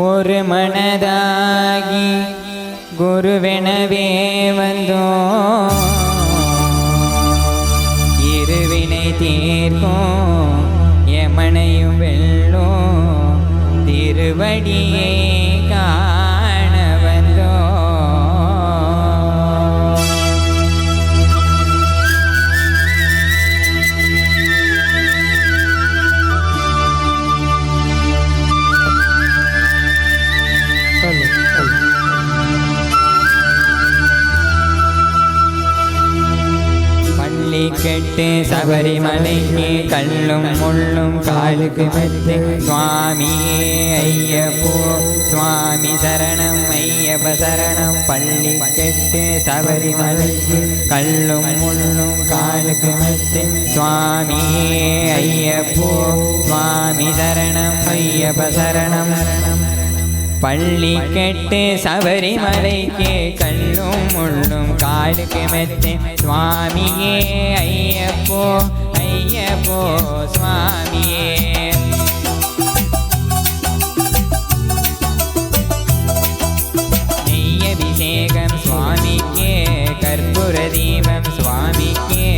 ஒரு மனதாகி குருவெனவே வந்தோம். இருவினை தீர்க்கும் யமனையும் வெல்லும் திருவடியை காண வந்தோம். கெட்டு சபரிமலைக்கு கல்லும் முள்ளும் காலுக்கு மெத்து சுவாமியே ஐயப்போ சுவாமி சரணம் ஐயப்ப சரணம். பள்ளி கெட்டு சபரிமலைக்கு கல்லும் முள்ளும் காலுக்கு மெத்து சுவாமியே ஐயப்போ சுவாமி சரணம் ஐயப்ப சரணம். பள்ளி கெட்டு சபரிமலைக்கு கல்லும் முள்ளும் காலுக்கு மெத்து சுவாமியே ஐயப்போ ஐயப்போ சுவாமியே. நெய்யபிஷேகம் சுவாமிக்கே கற்பூர தீபம் சுவாமிக்கே.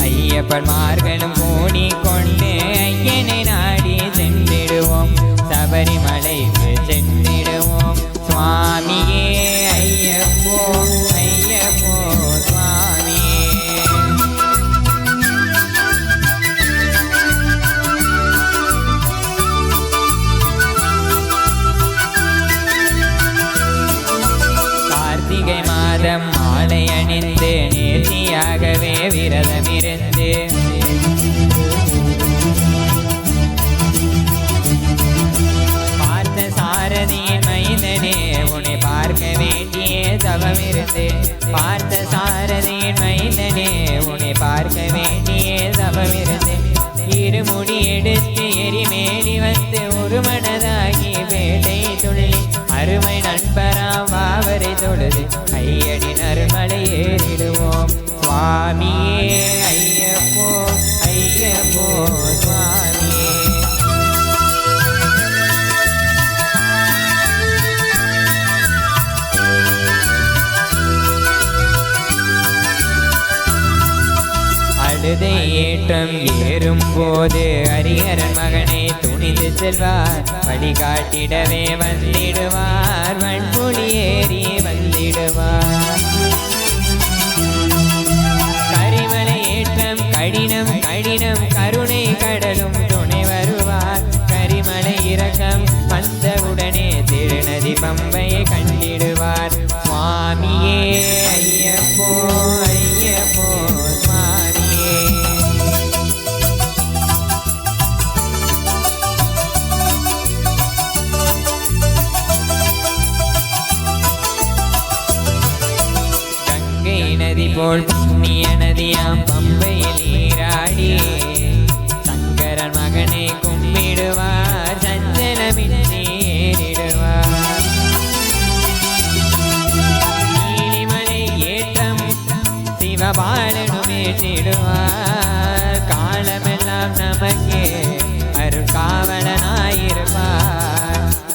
ஐயப்பன்மார்களும் கூடிக்கொண்டு ஐயனை நாடி சென்றிடுவோம் சபரிமலைக்கு சென்றிடுவோம் சுவாமியே ஐயப்போ ஐயப்போ சுவாமியே. கார்த்திகை மாதம் மாலை அணிந்து நேர்த்தியாகவே விரதமிருந்து உன்னை பார்க்க வேண்டிய தவமிருந்து பார்த்த சாரதியின் மைந்தனே உன்னை பார்க்க வேண்டிய தவமிருந்து இருமுடி எடுத்து எரிமேலி வந்து ஒரு மனதாகி வேட்டை துள்ளி அருமை நண்பராம் வாவரை தொழுது ஐயடி நறுமலை ஏறிடுவோம் சுவாமியே ஐயப்போ ஐயப்போ சுவாமியே. அழுதை ஏற்றம் ஏறும் போது ஹரிஹரன் மகனை துணிந்து செல்வார். வழிகாட்டிடவே வந்திடுவார் வன்புலி ஏறி வந்திடுவார். கரிமலை ஏற்றம் கடினம் கடினம் கருணை கடலும் துணை வருவார். கரிமலை இறக்கம் வந்தவுடனே திருநதி பம்பையை கண்டிடுவார் சுவாமியே ஐயப்போ ஐயப்போ சுவாமியே. கங்கை நதி போல் புண்ணிய நதியாம் பம்பையில் நீராடி சங்கரன் மகனை கும்பிடுவார் சஞ்சலமின்றி ஏறிடுவார். நீலிமலை ஏற்றம் சிவபாலனும் ஏற்றிடுவார். காலமெல்லாம் நமக்கே அருட்காவலனாயிருப்பார்.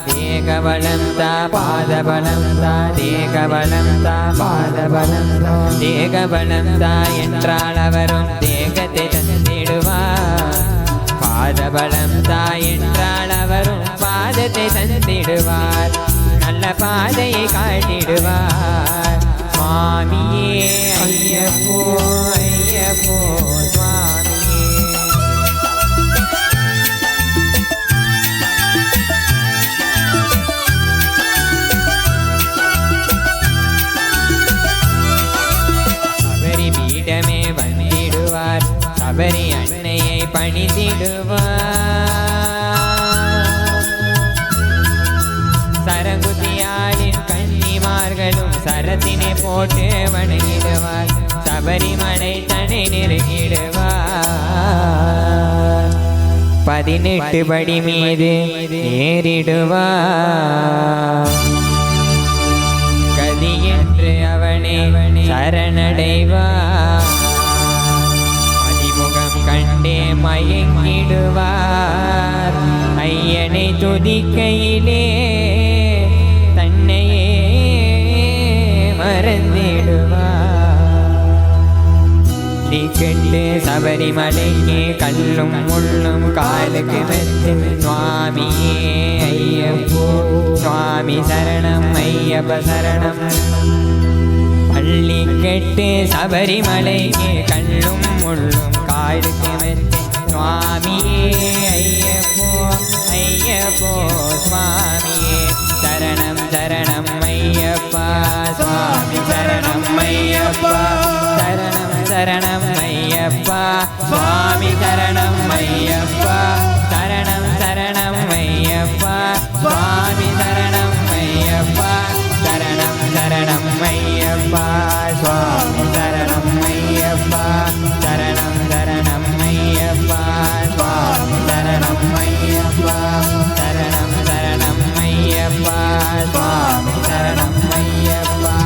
தேகபலம் தா பாதபலம் தா தேகபலம் தா பாதபலம் தா தேகபலம் தா என்றால் அவரும் தேகத்தை தந்திடுவார். பாதபலம் தா என்றால் அவரும் பாதத்தை தந்திடுவார். நல்ல பாதையை காட்டிடுவார் சுவாமியே ஐயப்போ ஐயப்போ சுவாமியே. சபரி பீடமே வந்திடுவார் சபரி அன்னையை பணிந்திடுவார். சரங்குதியாளின் கன்னிமார்களும் சரத்தினை போட்டு வணங்கிடுவார். சபரிமலை தன்னை நெருங்கிடுவார். 18 படி மீது ஏறிடுவார். கதி என்று அவனே சரணடைவார். மதிமுகம் கண்டே மயங்கிடுவார். ஐயனை துதிக்கையிலே தன்னையே மறந்திடுவார். கெட்டு சபரிமலைக்கு கல்லும் முள்ளும் காலுக்கு மெத்து சுவாமியே ஐயப்போ சுவாமி சரணம் ஐயப்ப சரணம். பள்ளி கெட்டு சபரிமலைக்கு கல்லும் முள்ளும் காலுக்கு மெத்து சுவாமியே ஐயப்போ ஐயப்போ சுவாமியே சரணம் சரணம் ஐயப்பா சுவாமி சரணம் ஐயப்பா சரணம் சரணம் ஐயப்பா சுவாமி சரணம் ஐயப்பா சரணம் சரணம் ஐயப்பா சுவாமி சரணம் ஐயப்பா சரணம் சரணம் ஐயப்பா சுவாமி சரணம் ஐயப்பா சரணம் சரணம் ஐயப்பா சுவாமி சரணம் ஐயப்பா சரணம் சரணம் ஐயப்பா சுவாமி சரணம் ஐயப்பா.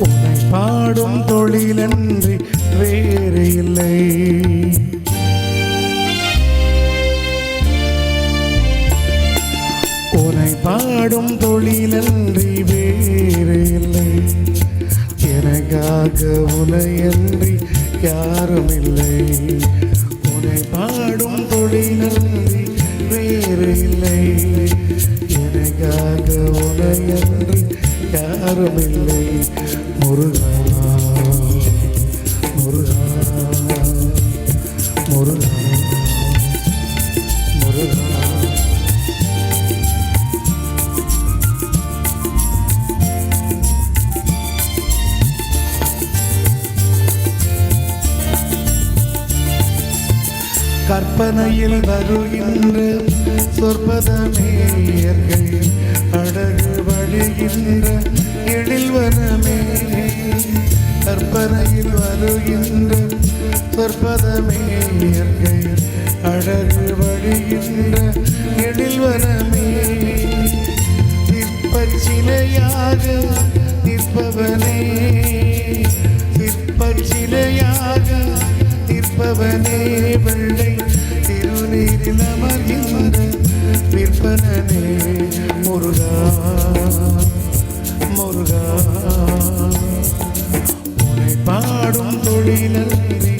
உன்னை பாடும் தொழிலன்றி வேறு இல்லை. உன்னை பாடும் தொழிலன்றி வேறு இல்லை. எனக்காக உனையன்றி யாரும் இல்லை. உன்னை பாடும் தொழிலன்றி வேறு இல்லை. எனக்காக உனையன்றி யாரும் இல்லை. முருகா முருகா முருகா முருகா. கற்பனையில் வருகின்ற சொற்பதமே இயற்கை அழகு வழிகின்ற எழில்வனமே. கற்பனையில் வருகின்ற சொற்பதமே இயற்கை அழகு வழிகின்ற எழில்வனமே. சிற்பச்சிலையாக நிற்பவனே சிற்பச்சிலையாக நிற்பவனே. வெள்ளை திருநீரில் அமர்கின்ற விற்பனே. முருகா முருகா உன்னை பாடும் தொழிலன்றி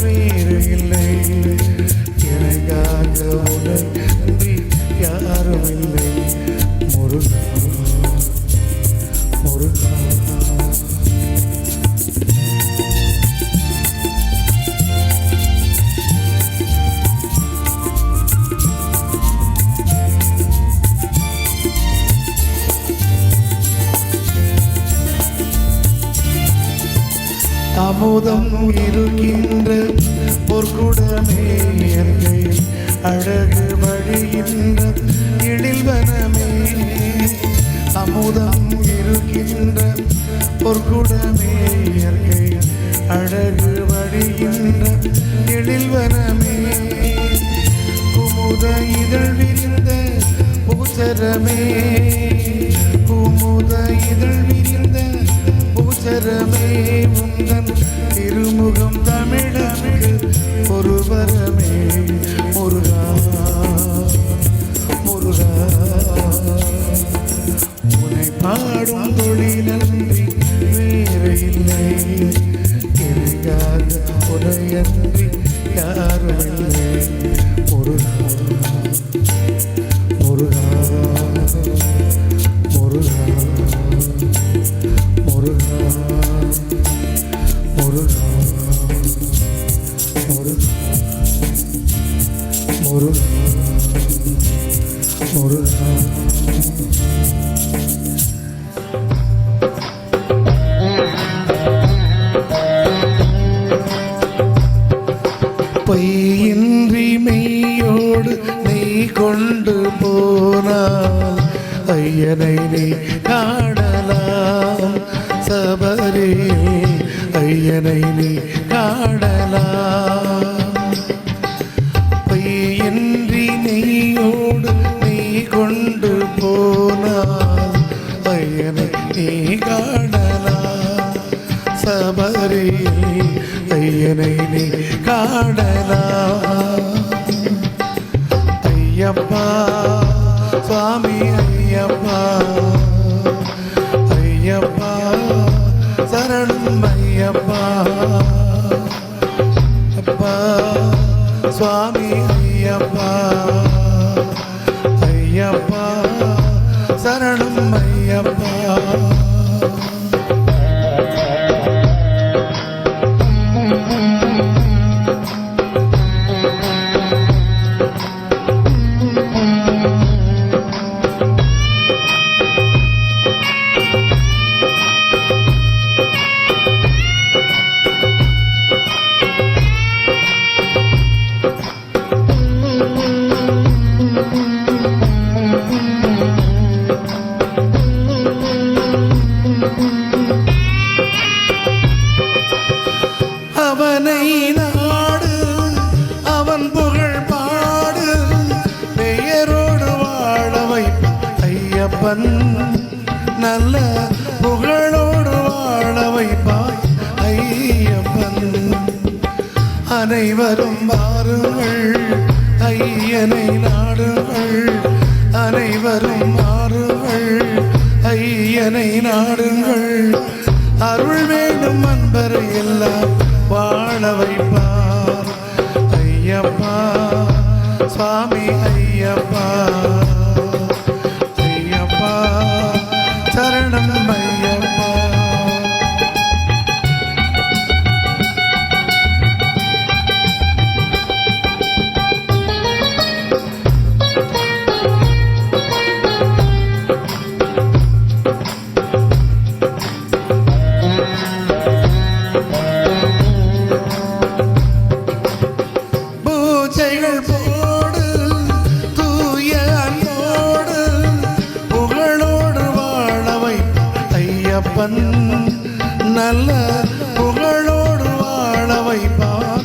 வேறு இல்லை. எனக்காக உனன்றி யாரும் இல்லை. முருகா முருகா. அமுதம் இருக்கின்ற பொற்குடமே இயற்கை அழகு வழிகின்ற எழில்வனமே. அமுதம் இருக்கின்ற பொற்குடமே இயற்கை அழகு வழிகின்ற எழில்வனமே. குமுத இதழ் விரிந்த பூசரமே குமுத இதழ் விரிந்த பூசரமே. உந்தன் திருமுகம் தமிழனுக்கு ஒரு வரமே. முருகா பொய்யின்றி மெய்யோடு நீ கொண்டு போனால் ஐயனை நீ காணலாம் சபரே ஐயனை நீ காணலாம் பொய்யின்றி நெய்யோடு நீ கொண்டு போனால் ஐயனை நீ காணலாம் சபரே ஐயனை நீ காணலாம் ஐயப்பா சுவாமி ஐயப்பா ஐயப்பா சரணம் ஐயப்பா அப்பா சுவாமி ஐயப்பா ஐயப்பா சரணம் ஐயப்பா அவனை நாடு அவன் புகழ் பாடு பெயரோடு வாழ வைப்பான் ஐயப்பன் நல்ல புகழோடு வாழ வைப்பான் ஐயப்பன் அனைவரும் வாருங்கள் ஐயனை நாடுங்கள் அனைவரும் வாருங்கள் ஐயனை நாடுங்கள் அருள் வேண்டும் அன்பரை எல்லாம் வாழ வைப்பார் ஐயப்பா சுவாமி ஐயப்பா ஐயப்பா சரணம் ஐயப்பா போடு தூய அன்போடு புகழோடு வாழவை ஐயப்பன் நல்ல புகழோடு வாழ வைப்பான்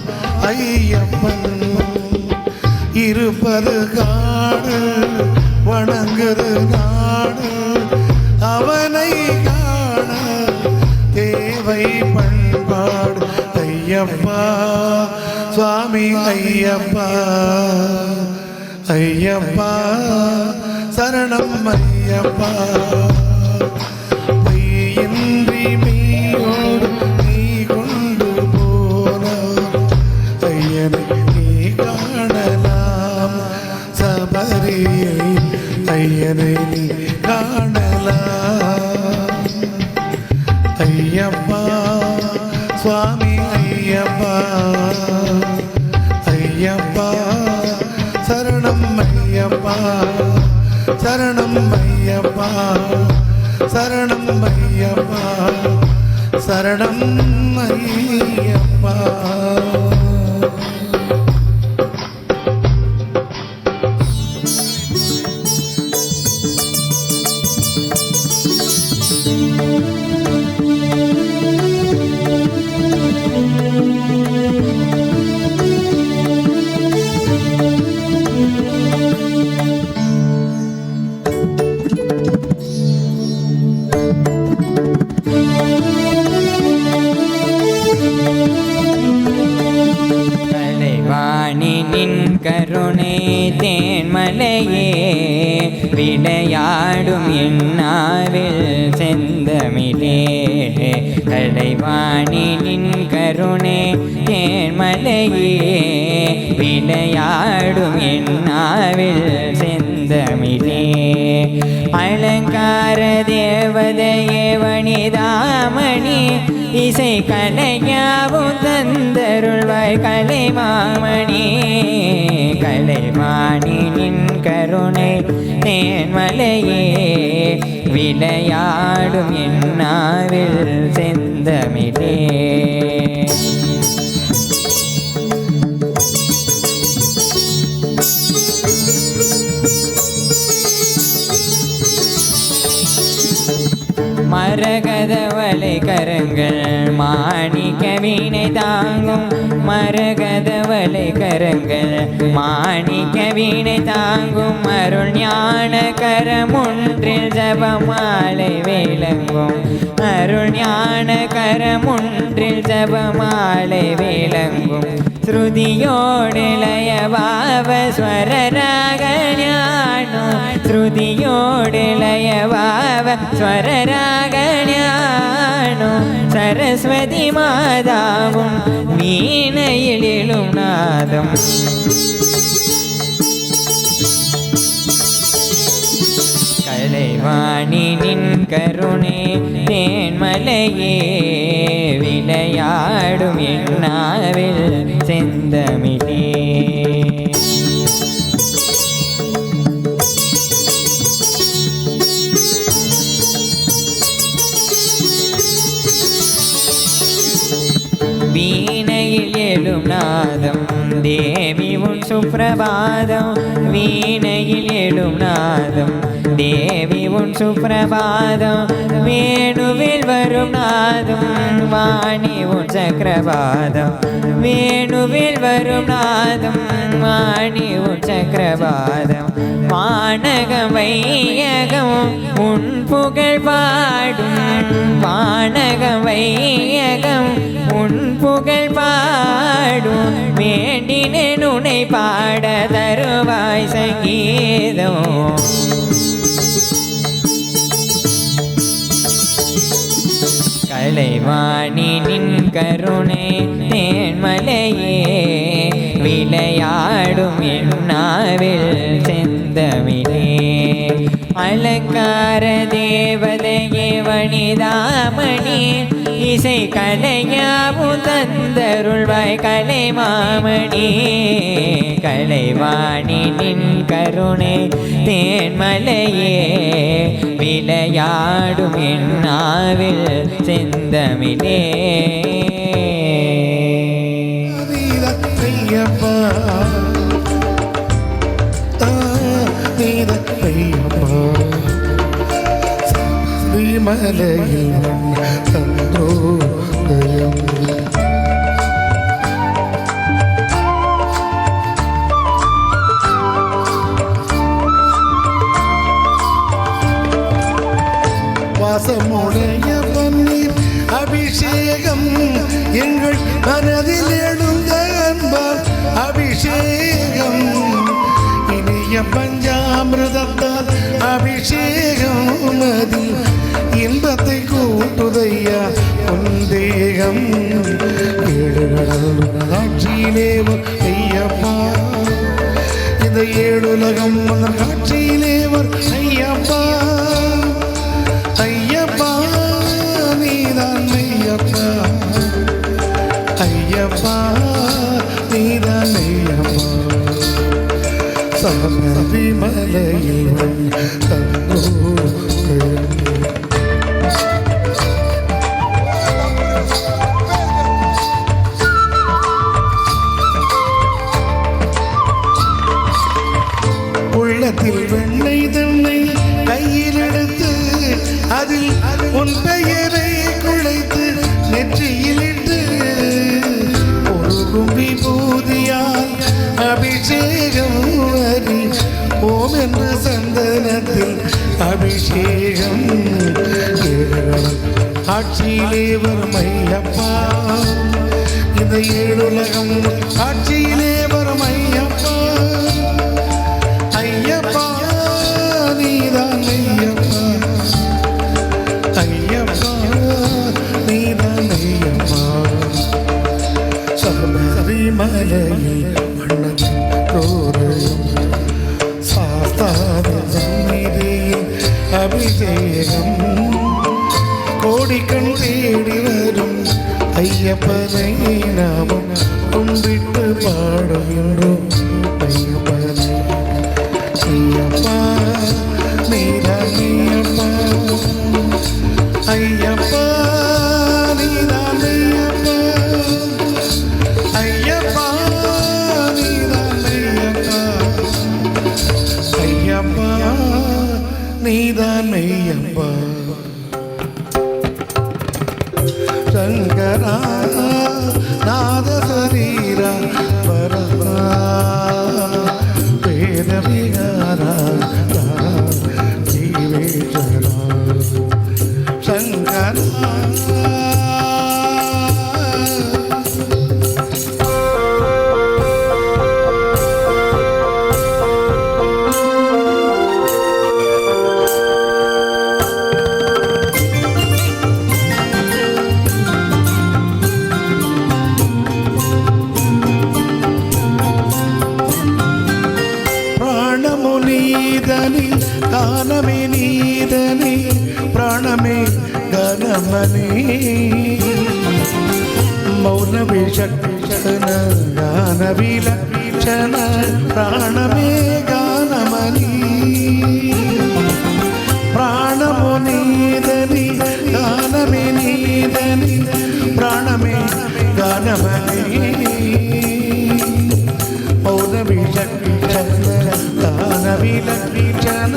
ஐயப்பன் இருப்பது காடு வணங்குது நாடு அவனை காண தேவை பண்பாடு ஐயப்பா சுவாமி ஐயப்பா ஐயப்பா சரணம் ஐயப்பா பொய்யின்றி மெய்யோடு நீ கொண்டு போனார் ஐயனை நீ காணலாம் சபரியை ஐயனை நீ காணலாம் ஐயப்பா சுவாமி ஐயப்பா ஐயப்பா சரணம் ஐயப்பா சரணம் ஐயப்பா சரணம் ஐயப்பா சரணம் ஐயப்பா நின் கருணை தேன்மலையே விளையாடும் என்னாவில் செந்தமிழே கலைவாணி நின் கருணை தேன்மலையே விளையாடும் என்னாவில் செந்தமிழே அலங்கார தேவதையே வனிதாமணி இசை கலையாவும் தந்தருள்வாய் கலைமாமணி கலை கலைவாணி நின் கருணை தேன்மலையே விளையாடும் என்னாவில் செந்தமிழே. மரகதவளை கரங்கள் மாணிக்க வீணை தாங்கும் மரகதவளை கரங்கள் மாணிக்க வீணை தாங்கும் அருள் ஞான கரமொன்றில் ஜபமாலை விளங்கும் அருள் ஞான கரமொன்றில் ஜபமாலை விளங்கும் ஸ்ருதியோடு லயபாவ ஸ்வரராக ஞானம் ஸ்ருதியோடு லயபாவ ஸ்வரராக ஞானம் சரஸ்வதி மாதாவும் வீணையிலும் நாதம் கலைவாணி நின் கருணை தேன்மலையே விளையாடும் என்னாவில் செந்தமிழே. வீணையில் எழும் நாதம் தேவி உன் சுப்ரபாதம் வீணையில் எழும் நாதம் தேவி உன் சுப்ரபாதம் வேணுவில் வரும் நாதம் வாணி உன் சக்கரபாதம் வேணுவில் வரும் நாதம் வாணி உன் சக்கரபாதம் வானகம் வையகம் உன் புகழ் பாடும் வானகம் வையகம் உன் புகழ் பாடும் வேண்டினேன் உன்னை பாட தருவாய் சங்கீதம் கலைவாணி நின் கருணை தேன்மலையே விளையாடும் என்னாவில் செந்தமிழே. அலங்கார தேவதையே வனிதாமணி இசை கலையாவும் தந்தருள்வாய் கலைமாமணி கலைவாணி நின் கருணை தேன்மலையே விளையாடும் என்னாவில் செந்தமிழே. மலையில் தந்தோதயம் வாசமுடைய பன்னீர் அபிஷேகம் எங்கள் மனதில் எழுந்த அன்பால் அபிஷேகம் இனிய பஞ்சாமிரதத்தால் அபிஷேகம் அதில் இன்பத்தை கூட்டுதையா உந்தேகம் ஏழுகடல் காட்சியிலேவர் ஐயப்பா இந்த ஏழுலகம் அந்த காட்சியிலேவர் ஐயப்பா ஐயப்பா நீதான் ஐயப்பா ஐயப்பா நீதான் ஐயப்பா சபரி மலையில் தந்தோ உள்ளத்தில் வெண்ணை தன்னை கையில் எடுத்து அதில் உன் பெயரை குழைத்து நெற்றியில் இட்டு ஒரு விபூதியால் அபிஷேகம் வரி ஓம் என்ற சந்தனத்தில் அபிஷேகம் ஆட்சியிலே வரும் ஐயப்பா இந்த ஏழுலகம் ஆட்சியிலே வரும் ஐயப்பா ஐயப்பா நீதான் ஐயப்பா ஐயப்பா நீதான் ஐயப்பா சபரி மலையில் வண்ணத்தின் கோரையும் சாஸ்தாத சந்நிதியில் அபிஷேகம் கோடிக்கண் தேடி வரும் ஐயப்பனை நாமும் கும்பிட்டு பாடுகின்றோம் ஐயப்பனை నీదని గానమే నీదని ప్రాణమే గానమని మౌన విచక్షణ గాన విలక్షణ ప్రాణమే గానమని ప్రాణము నీదని గానమే నీదని ప్రాణమే గానమని మౌన విచక్షణ గాన విలక్షణ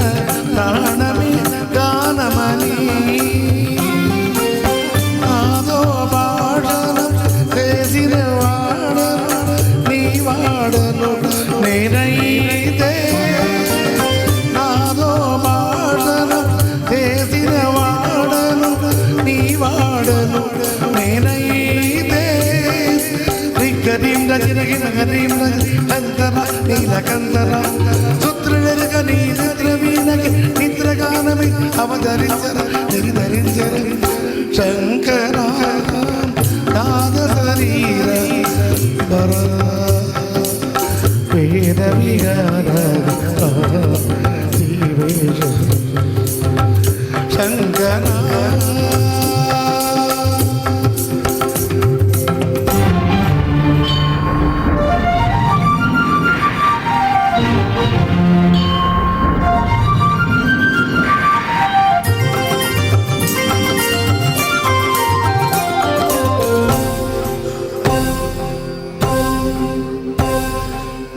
ప్రాణమే గానమని ఆదో భాషణం చేసిన వాడను నీ వాడను నేనైతే నాదో భాషణం చేసిన వాడను నీ వాడను నేనైతే రిగ్గరీం రజనగిన గరీం కంతర నీలకంతర శుద్రులెరగ నీ నిద్రవీణకి నిద్రగానమి అవతరించర నిర్ధరించర శంకర నాద శరీర పర వేద విహార జీవేశ శంకర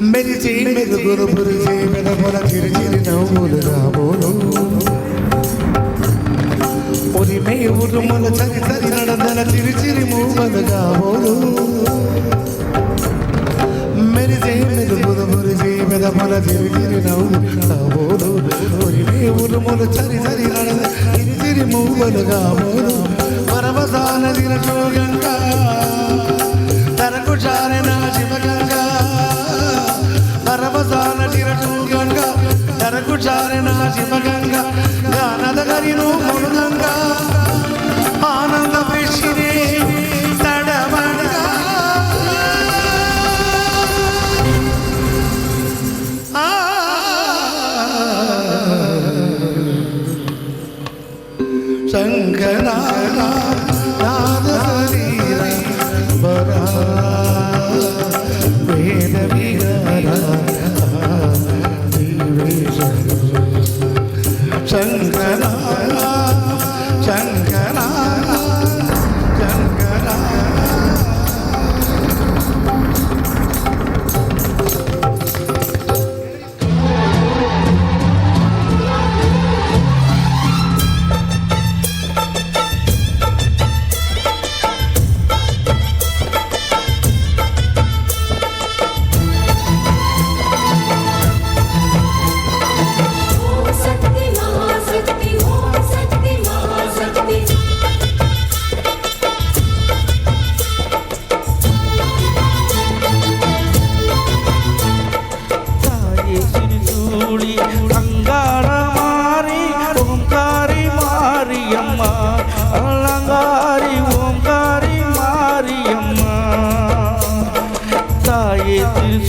మెరిచి మెరుగురు పురిచి మెదపొల చిరిచిరి నవ్వులు రాబోలు ఉరిమే ఉరుముల చరి చరి నడదల చిరిచిరి మూవలు కాబోలు మెరిచి మెరుగురు పురిచి మెదపొల చిరిచిరి నవ్వులు రాబోలు ఉరిమే ఉరుముల చరి చరి నడదల చిరిచిరి మూవలు కాబోలు పరవసాన దినచోగంగా తరకు చారణ శివగంగా పరవసాన చిరటు గంగా తరకు చారణ శివగంగా గానద గరిను మునుగంగా ఆనంద విషిరే తడమడగా శంకర నాద శరీర బరా వేద విహార శంకర శంకర శంకర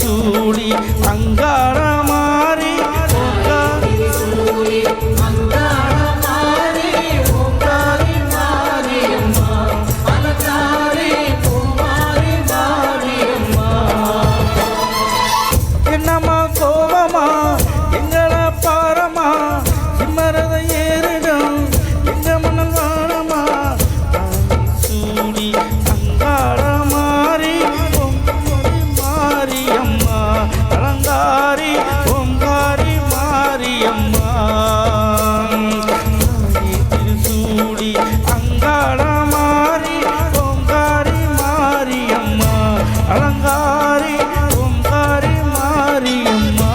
சூடி அங்கார மாறி என்னம்மா கோவமா எங்கள பாரமா சிம்மரத ஏறிடும் எங்க மணல் வாழமா சூடி அங்கார மாறி மாரியம்மா அலங்காரி ஓங்காரி மாரியம்மா திருசூடி அங்காள மாறி ஓங்காரி மாரியம்மா அலங்காரி ஓங்காரி மாரியம்மா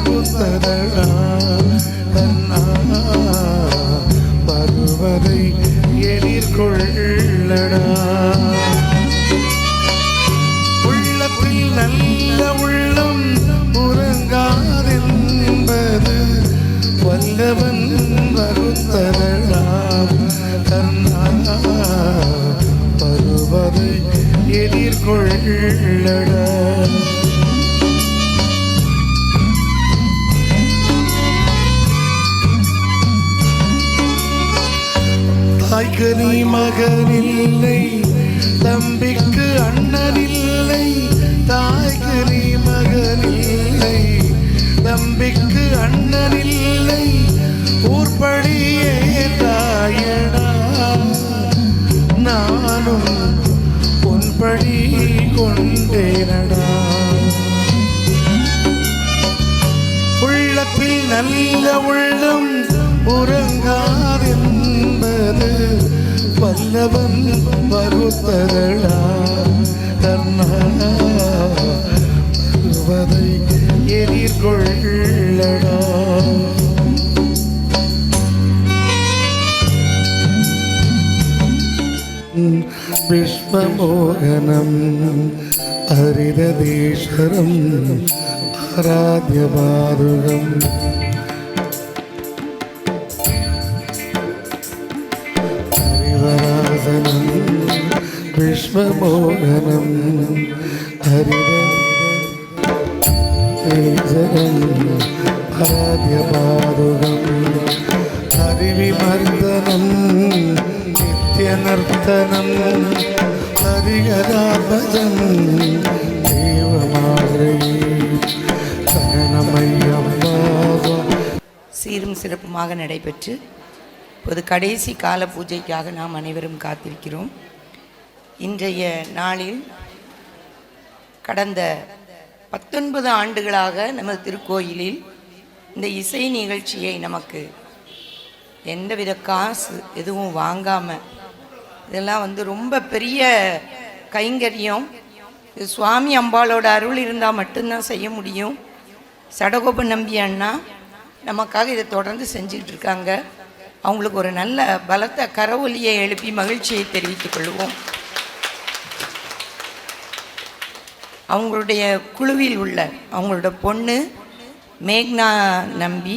வகுத்ததடா கண்ணா வருவதை எதிர்கொள்ளடா உள்ளத்தில் நல்ல உள்ளம் உறங்காதென்பது வல்லவன் வகுத்ததடா கண்ணா வருவதை எதிர்கொள்ளடா தாய்க்கு நீ மகனில்லை தம்பிக்கு அண்ணனில்லை தாய்க்கு நீ மகனில்லை தம்பிக்கு அண்ணனில்லை ஊர்படியே தாயடா நானும் பொன்படி கொண்டேனடா உள்ளத்தில் நல்ல உள்ளம் உறங்காதென்பது வல்லவன் வகுத்ததடா கண்ணா வருவதை எதிர்கொள்ளடா விஸ்வமோகனம் ஹரிததீஸ்வரம் ஆராத்யபாருகம் ஹரிவராசனம் விஸ்வமோகனம் ஹரிததீஸ்வரம் ஆராத்யபாருகம் ஹரிவிமர்தனம் நித்யநர்த்தனம் ஹரிகராபஜம் தேவமாகிரி சரணமையம்மா. சீரும் சிறப்புமாக நடைபெற்று இப்போது கடைசி கால பூஜைக்காக நாம் அனைவரும் காத்திருக்கிறோம். இன்றைய நாளில் கடந்த 19 ஆண்டுகளாக நமது திருக்கோயிலில் இந்த இசை நிகழ்ச்சியை நமக்கு எந்தவித காசு எதுவும் வாங்காமல் இதெல்லாம் ரொம்ப பெரிய கைங்கரியம். இது சுவாமி அம்பாளோட அருள் இருந்தால் மட்டும்தான் செய்ய முடியும். சடகோப நம்பி அண்ணா நமக்காக இதை தொடர்ந்து செஞ்சுக்கிட்டு இருக்காங்க. அவங்களுக்கு ஒரு நல்ல பலத்த கரவொலியை எழுப்பி மகிழ்ச்சியை தெரிவித்துக் கொள்வோம். அவங்களுடைய குழுவில் உள்ள அவங்களோட பொண்ணு மேக்னா நம்பி,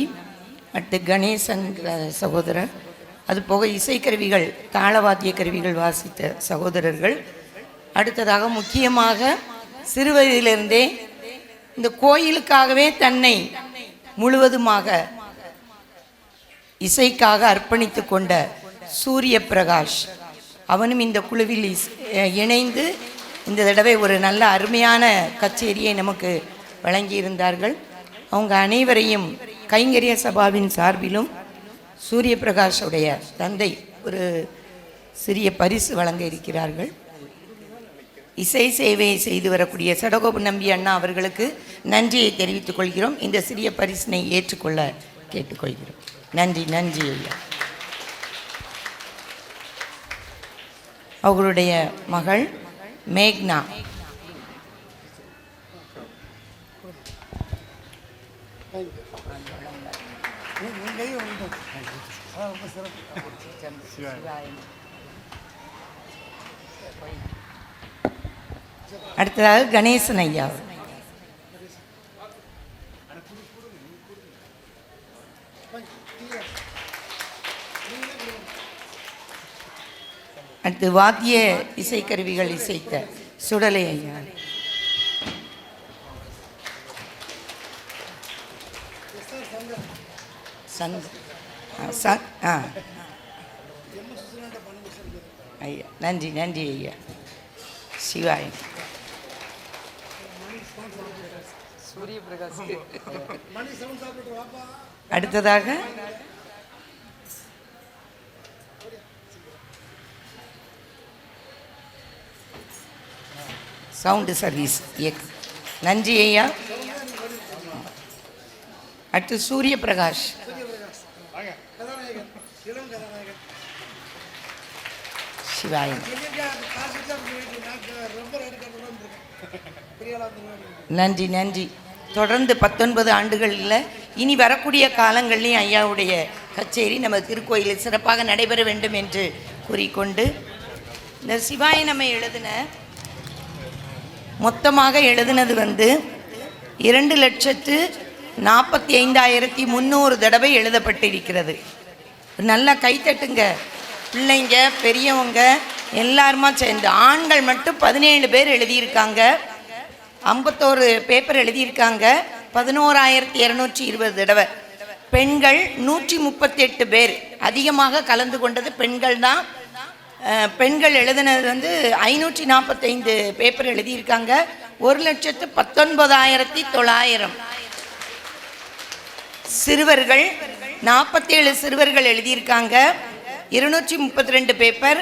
அடுத்து கணேசன் சகோதரர், அது போக இசைக்கருவிகள் தாளவாத்திய கருவிகள் வாசித்த சகோதரர்கள், அடுத்ததாக முக்கியமாக சிறுவயதிலிருந்தே இந்த கோயிலுக்காகவே தன்னை முழுவதுமாக இசைக்காக அர்ப்பணித்து கொண்ட சூரிய பிரகாஷ், அவனும் இந்த குழுவில் இணைந்து இந்த தடவை ஒரு நல்ல அருமையான கச்சேரியை நமக்கு வழங்கியிருந்தார்கள். அவங்க அனைவரையும் கைங்கரிய சபாவின் சார்பிலும் சூரிய பிரகாஷுடைய தந்தை ஒரு சிறிய பரிசு வழங்க இருக்கிறார்கள். இசை சேவையை செய்து வரக்கூடிய சடகோப நம்பி அண்ணா அவர்களுக்கு நன்றியை தெரிவித்துக் கொள்கிறோம். இந்த சிறிய பரிசினை ஏற்றுக்கொள்ள கேட்டுக்கொள்கிறோம். நன்றி நன்றி ஐயா. அவர்களுடைய மகள் மேக்னா அடுத்ததாக கணேசன் ஐயா. அடுத்து வாத்திய இசைக்கருவிகள் இசைத்த சுடலை ஐயா. ஐயா நன்றி நன்றி ஐயா. சிவாய் சூரிய பிரகாஷ். அடுத்ததாக சவுண்டு சர்வீஸ் நன்றி ஐயா. அடுத்து சூரிய பிரகாஷ். சிவாய் நன்றி நன்றி. தொடர்ந்து 19 ஆண்டுகள் இல்லை, இனி வரக்கூடிய காலங்கள்லையும் ஐயாவுடைய கச்சேரி நம்ம திருக்கோயிலில் சிறப்பாக நடைபெற வேண்டும் என்று கூறிக்கொண்டு, இந்த சிவாய நம்ம மொத்தமாக எழுதினது 2,45,300 தடவை எழுதப்பட்டிருக்கிறது. நல்லா கைத்தட்டுங்க பிள்ளைங்க, பெரியவங்க எல்லாருமா சேர்ந்து. ஆண்கள் மட்டும் 17 பேர் எழுதியிருக்காங்க, 51 பேப்பர் எழுதியிருக்காங்க, 11,220 தடவை. பெண்கள் 138 பேர், அதிகமாக கலந்து கொண்டது பெண்கள் தான். பெண்கள் எழுதினது 545 பேப்பர் எழுதியிருக்காங்க, 1,19,900. சிறுவர்கள் 47 சிறுவர்கள் எழுதியிருக்காங்க, 232 பேப்பர்,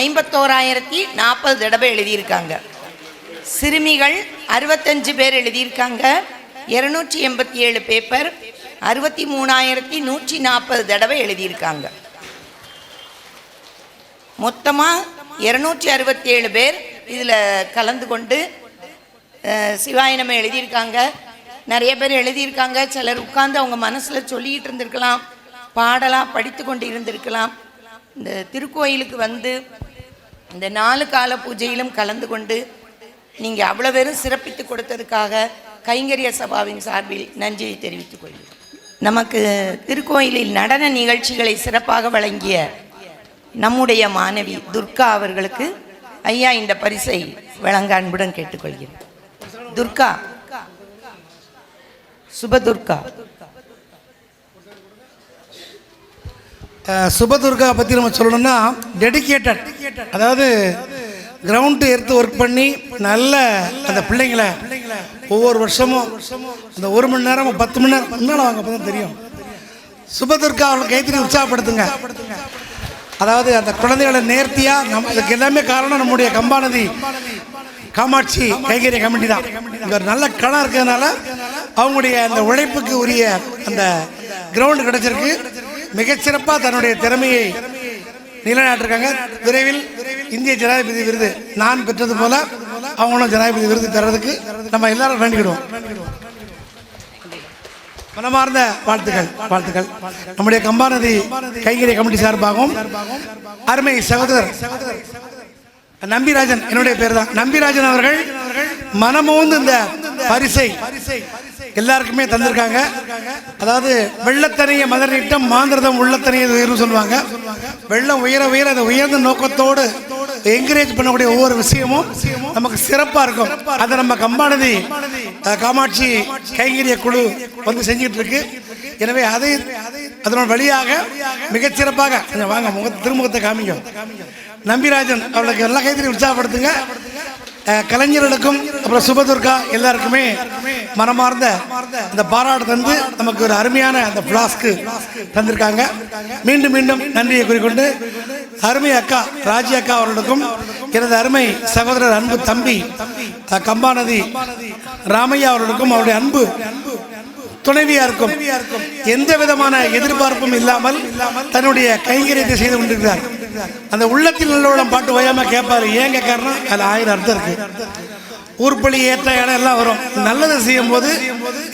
51,040 தடவை எழுதியிருக்காங்க. சிறுமிகள் 65 பேர் எழுதியிருக்காங்க, 287 பேப்பர், 63,140 தடவை எழுதியிருக்காங்க. மொத்தமாக 267 பேர் இதில் கலந்து கொண்டு சிவாயினமை எழுதியிருக்காங்க. நிறைய பேர் எழுதியிருக்காங்க. சிலர் உட்கார்ந்து அவங்க மனசில் சொல்லிக்கிட்டு இருந்திருக்கலாம், பாடலாக படித்து கொண்டு இருந்திருக்கலாம். இந்த திருக்கோயிலுக்கு இந்த 4 கால பூஜையிலும் கலந்து கொண்டு நீங்கள் அவ்வளோ பேரும் சிறப்பித்து கொடுத்ததுக்காக கைங்கரிய சபாவின் சார்பில் நன்றியை தெரிவித்துக் கொள்கிறேன். நமக்கு திருக்கோயிலில் நடன நிகழ்ச்சிகளை சிறப்பாக வழங்கிய நம்முடைய மாணவி துர்கா அவர்களுக்கு ஐயா இந்த பரிசை வழங்க அன்புடன் கேட்டுக்கொள்கிறேன். துர்கா, சுபதுர்கா. சுபதுர்கா பற்றி நம்ம சொல்லணும்னா டெடிக்கேட்டட், அதாவது கிரவுண்டு எடுத்து ஒர்க் பண்ணி நல்ல அந்த பிள்ளைங்களை ஒவ்வொரு வருஷமும் இந்த 1 மணி நேரம் 10 மணி நேரம் முன்னால் வாங்க அப்போ தான் தெரியும். சுபதுர்கா அவர்களுக்கு கைத்தறி உற்சாகப்படுத்துங்க. அதாவது அந்த குழந்தைகளை நேர்த்தியாக இதுக்கு எல்லாமே காரணம் நம்முடைய கம்பாநதி காமாட்சி கைங்கரிய கமிட்டி தான். இங்கே ஒரு நல்ல களம் இருக்கிறதுனால அவங்களுடைய அந்த உழைப்புக்கு உரிய அந்த கிரவுண்டு கிடைச்சிருக்கு. மிகச்சிறப்பாக தன்னுடைய திறமையை நிலைநாட்டிருக்காங்க. விரைவில் இந்திய ஜனாதிபதி விருது நான் பெற்றது போல அவங்களும் ஜனாதிபதி விருது பெறதுக்கு நம்ம எல்லாரும் வேண்டிக்கிடுவோம். மனமார்ந்த வாழ்த்துக்கள். நம்முடைய கம்பாநதி கைங்கரிய கமிட்டி சார்பாகவும் அருமை சகோதரர் நம்பிராஜன், என்னுடைய பேர் தான் நம்பிராஜன் அவர்கள் மனமோந்து இந்த பரிசை எல்லாருக்குமே தந்திருக்காங்க. அதாவது வெள்ளத்தனைய மதர் நீட்டம் மாந்திரதம் உள்ளத்தனைய உயர்வு சொல்லுவாங்க. வெள்ளம் உயர உயர அதை உயர்ந்த நோக்கத்தோடு என்கரேஜ் பண்ணக்கூடிய ஒவ்வொரு விஷயமும் நமக்கு சிறப்பாக இருக்கும். அதை நம்ம கம்பாநதி காமாட்சி கைங்கரிய குழு செஞ்சுட்டு இருக்கு. எனவே அதனோட வழியாக மிகச்சிறப்பாக வாங்க திருமுகத்தை காமிங்க. நம்பிராஜன் அவளுக்கு எல்லா கைத்தறி உற்சாகப்படுத்துங்க. கலைஞர்களுக்கும் அப்புறம் சுபதுர்கா எல்லாருக்குமே மனமார்ந்த இந்த பாராட்டு தந்து நமக்கு ஒரு அருமையான அந்த பிளாஸ்க்கு தந்திருக்காங்க. மீண்டும் மீண்டும் நன்றியை கூறிக்கொண்டு அருமை அக்கா ராஜி அக்கா அவர்களுக்கும் எனது அருமை சகோதரர் அன்பு தம்பி கம்பாநதி ராமையா அவர்களுக்கும் அவருடைய அன்பு துணைவியா இருக்கும் எந்த விதமான எதிர்பார்ப்பும் இல்லாமல் தன்னுடைய கைங்கரியத்தை செய்து கொண்டிருக்கிறார். அந்த உள்ளத்தில் நல்லவளம் பாட்டு ஓயாம கேட்பாரு. ஏன் கேட்கறனா அதில் 1000 அர்த்தம் இருக்கு. ஊர்பலி ஏற்ற இடம் எல்லாம் வரும். நல்லது செய்யும் போது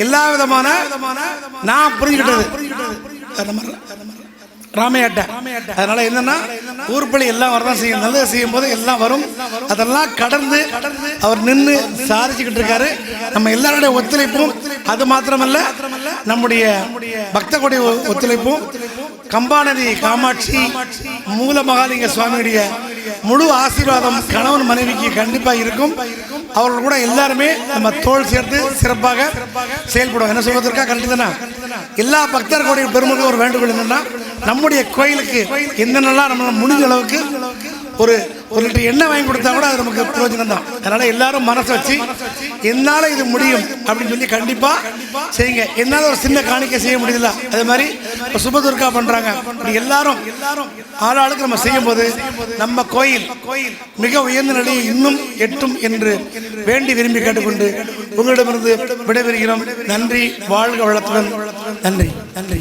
எல்லா விதமான நான் புரிஞ்சுக்கிட்டது ராமையாட்ட. அதனால என்னன்னா ஊர்பலி எல்லாம் வரதான் செய்யும். நல்லது செய்யும் போது எல்லாம் வரும். அதெல்லாம் கடந்து அவர் நின்று சாதிச்சுக்கிட்டு இருக்காரு. நம்ம எல்லாருடைய ஒத்துழைப்பும் அது மாத்திரமல்ல, நம்முடைய பக்த கொடி ஒத்துழைப்பும் கம்பாநதி காமாட்சி மூல மகாலிங்க சுவாமியுடைய முழு ஆசீர்வாதம் கணவன் மனைவிக்கு கண்டிப்பாக இருக்கும். அவர்கள் கூட எல்லாருமே நம்ம தோள் சேர்த்து சிறப்பாக செயல்படுவோம். என்ன சொல்வதற்கா கரெக்டு தானே? எல்லா பக்தர்களுடைய பெருமக்கள் ஒரு வேண்டுகோள் என்னன்னா, நம்முடைய கோயிலுக்கு என்னென்னலாம் நம்ம முடிஞ்ச அளவுக்கு ஒரு லிட்டர் எண்ணெய் வாங்கி கொடுத்தா கூட அது நமக்கு பிரயோஜனம் தான். அதனால எல்லாரும் மனசு வச்சு என்னால இது முடியும் அப்படின்னு சொல்லி கண்டிப்பா செய்யுங்க. என்னால ஒரு சின்ன காணிக்கை செய்ய முடியல, அதே மாதிரி சுபதுர்கா பண்றாங்க. எல்லாரும் ஆளாளுக்கு நம்ம செய்யும் போது நம்ம கோயில் மிக உயர்ந்த நிலையை இன்னும் எட்டும் என்று வேண்டி விரும்பி கேட்டுக்கொண்டு உங்களிடமிருந்து விடைபெறுகிறோம். நன்றி. வாழ்க வளத்துடன். நன்றி. நன்றி.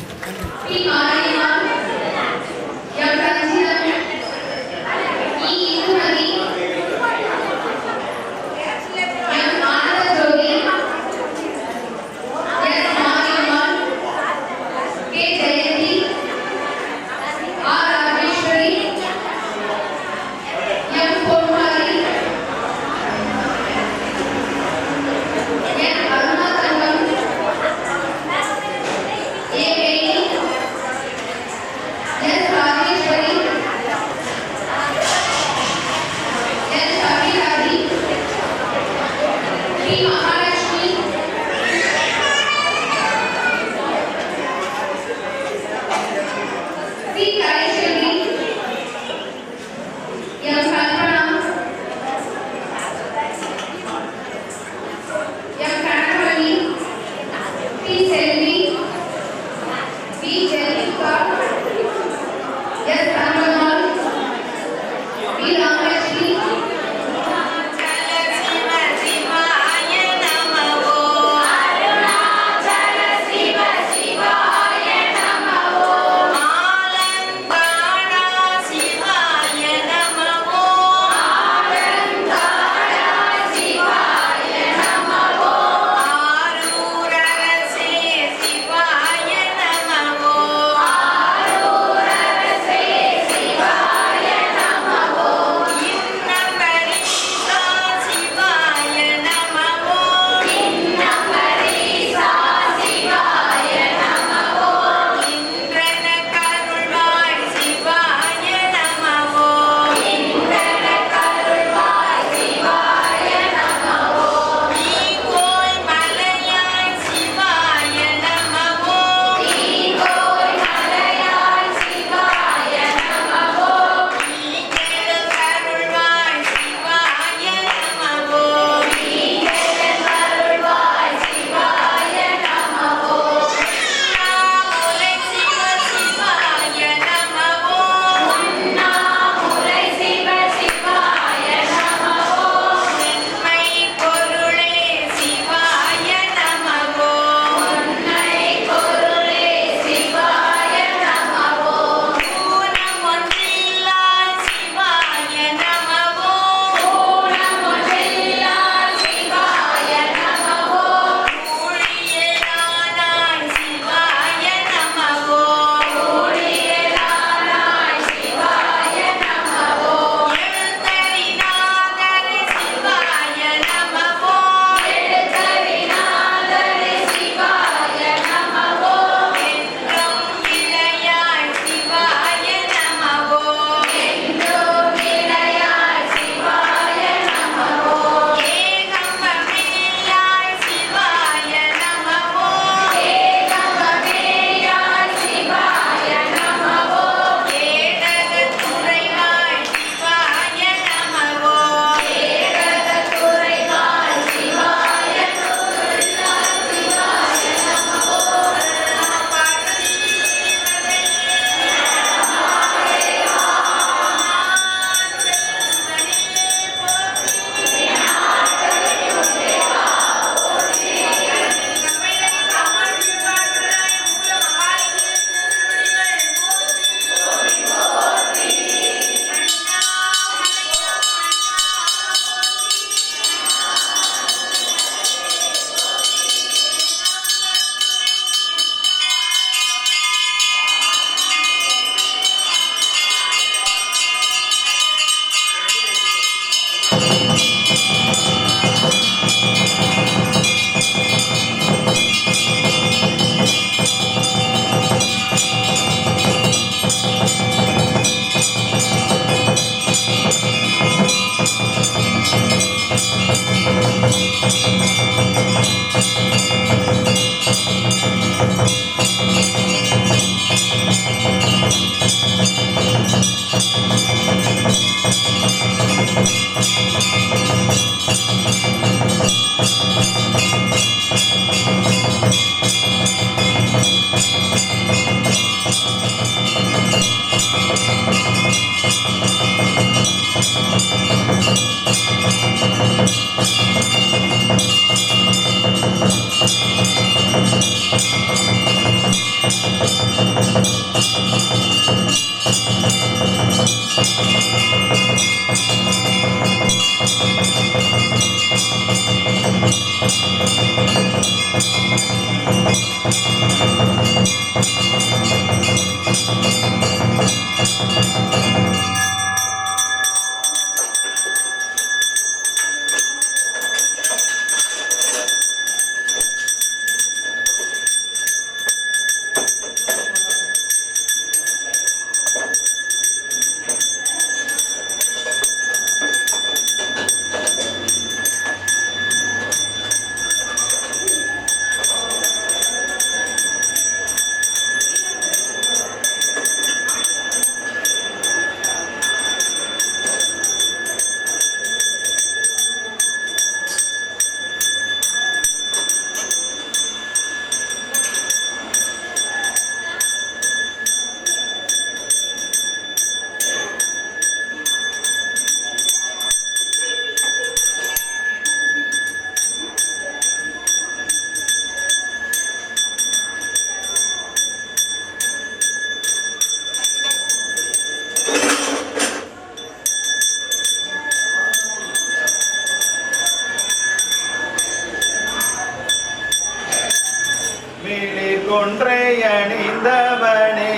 கொன்றை அணிந்தவனே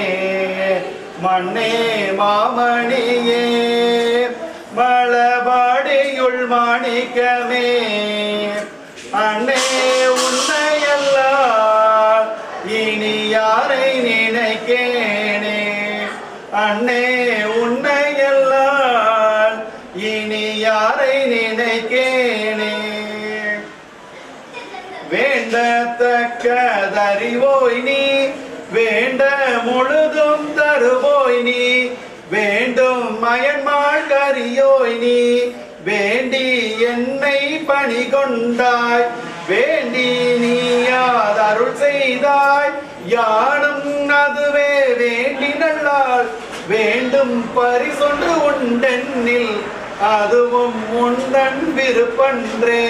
மண்ணே மாமணியே மலபாடியுள் மாணிக்கமே அண்ணே உன்னையெல்லாம் இனி யாரை நினைக்கேனே அண்ணே உன்னையெல்லாம் இனி யாரை நினைக்கேனே வேண்டத்தக்கதறிவோய் நீ வேண்ட முழுதும் தருவோய் நீ வேண்டும் மயன்மாள் கரியோய் நீ வேண்டி என்னை பணி கொண்டாய் வேண்டி நீயாதருள் செய்தாய் யானும் அதுவே வேண்டி நல்லால் வேண்டும் பரிசொன்று உண்டென்னில் அதுவும் உண்டன் விருப்பன்றே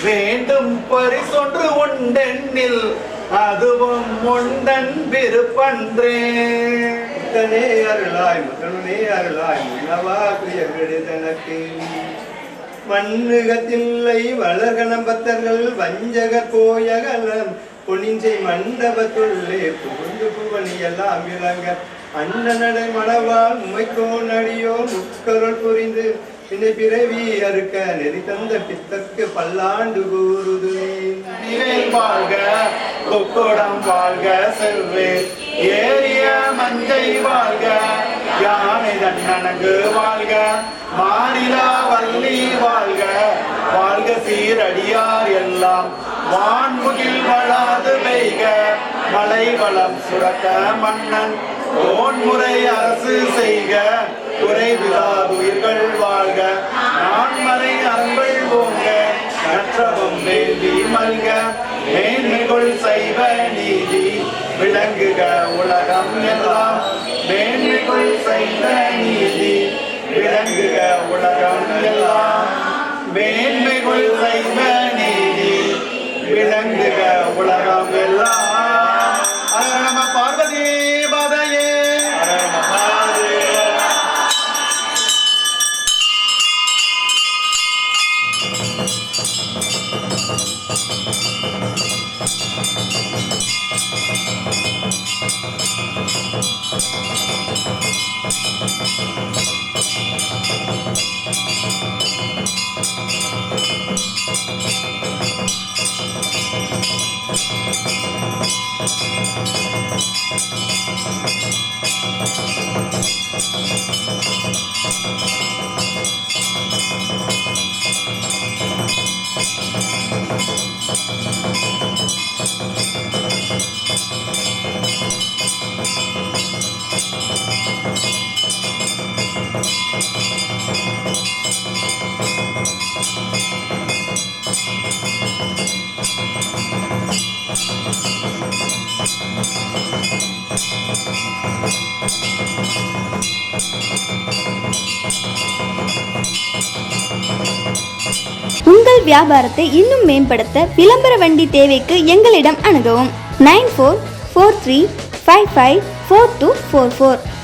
வேண்டும் பரிசொன்று உண்டென்னில் அதுவும் உண்டன் விருப்பன்றே முத்தனே அருளாய் முத்தனே அருளாய் முன்னவா துயர்கெடுதனக்கு மண்ணுகத்தில்லை வளர்கணம்பத்தர்கள் வஞ்சகர் போயகலம் பொன்னிஞ்சை மண்டபத்துள்ளே புகுந்து புவனி எல்லாம் விளங்க அண்ணனடை மணவால் முமைக்கோ நடியோ முக்கருள் புரிந்து பின்னை பிறவி அறுக்க நெறி தந்த பித்தற்கு பல்லாண்டு கூறுது நிவேல் வாழ்க கொக்கோடம் வாழ்க செல்வே ஏரிய மஞ்சை வாழ்க யானை தன்னனங்கு வாழ்க மாநிலா வள்ளி வாழ்க வாழ்க சீரடியார் எல்லாம் வான்முகில் வளாது பெய்க மலை வளம் சுரக்க மன்னன் ஓன்முறை அரசு செய்க குறைவிலாதுயிர்கள் வாழ்க நான்மறை அன்பள் ஓங்க நற்றவம் வேண்டி மல்க மேன்மைகள் செய்வ நீதி விளங்குக உலகம் எல்லாம் மேன்மைகள் செய்வ நீதி விளங்குக உலகம் எல்லாம் மேன்மைகள் செய்வ நீதி விளங்குக உலகம் எல்லாம் நம பார்வதி பதையே உங்கள் வியாபாரத்தை இன்னும் மேம்படுத்த விளம்பர வண்டி தேவைக்கு எங்களிடம் அணுகவும் 9443554244.